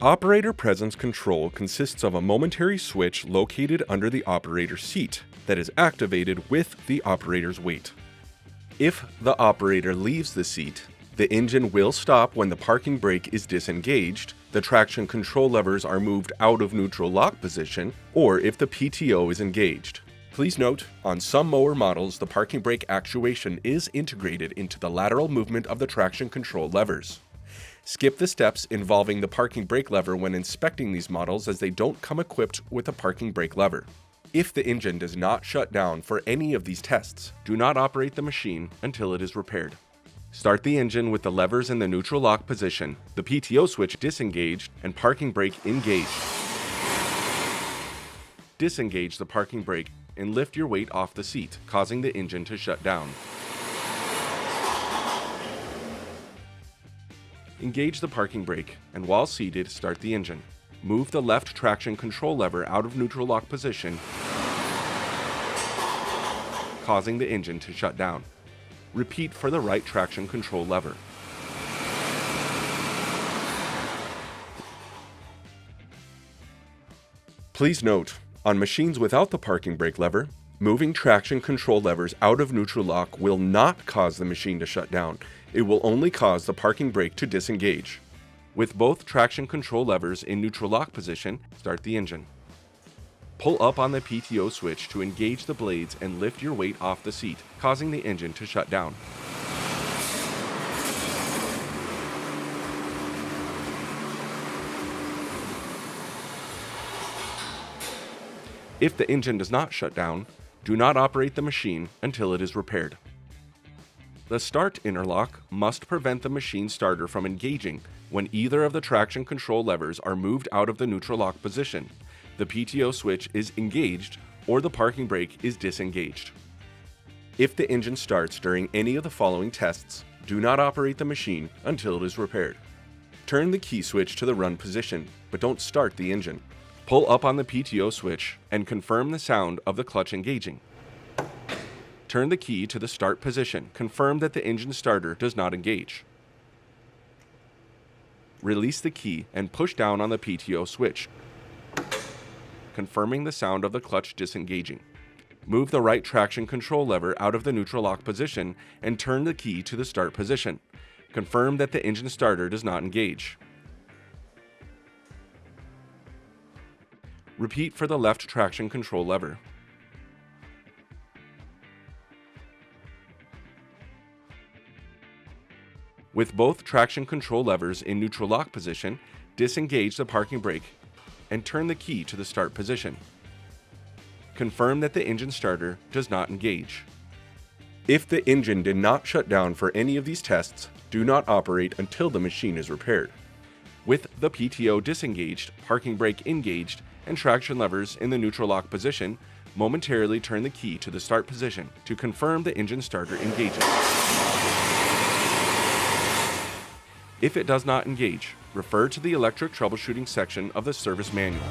operator presence control consists of a momentary switch located under the operator's seat that is activated with the operator's weight. If the operator leaves the seat, the engine will stop when the parking brake is disengaged, the traction control levers are moved out of neutral lock position, or if the PTO is engaged. Please note, on some mower models, the parking brake actuation is integrated into the lateral movement of the traction control levers. Skip the steps involving the parking brake lever when inspecting these models, as they don't come equipped with a parking brake lever. If the engine does not shut down for any of these tests, do not operate the machine until it is repaired. Start the engine with the levers in the neutral lock position, the PTO switch disengaged, and parking brake engaged. Disengage the parking brake and lift your weight off the seat, causing the engine to shut down. Engage the parking brake, and while seated, start the engine. Move the left traction control lever out of neutral lock position, causing the engine to shut down. Repeat for the right traction control lever. Please note, on machines without the parking brake lever, moving traction control levers out of neutral lock will not cause the machine to shut down. It will only cause the parking brake to disengage. With both traction control levers in neutral lock position, start the engine. Pull up on the PTO switch to engage the blades and lift your weight off the seat, causing the engine to shut down. If the engine does not shut down, do not operate the machine until it is repaired. The start interlock must prevent the machine starter from engaging when either of the traction control levers are moved out of the neutral lock position, the PTO switch is engaged, or the parking brake is disengaged. If the engine starts during any of the following tests, do not operate the machine until it is repaired. Turn the key switch to the run position, but don't start the engine. Pull up on the PTO switch and confirm the sound of the clutch engaging. Turn the key to the start position. Confirm that the engine starter does not engage. Release the key and push down on the PTO switch, confirming the sound of the clutch disengaging. Move the right traction control lever out of the neutral lock position and turn the key to the start position. Confirm that the engine starter does not engage. Repeat for the left traction control lever. With both traction control levers in neutral lock position, disengage the parking brake and turn the key to the start position. Confirm that the engine starter does not engage. If the engine did not shut down for any of these tests, do not operate until the machine is repaired. With the PTO disengaged, parking brake engaged, and traction levers in the neutral lock position, momentarily turn the key to the start position to confirm the engine starter engages. If it does not engage, refer to the electric troubleshooting section of the service manual.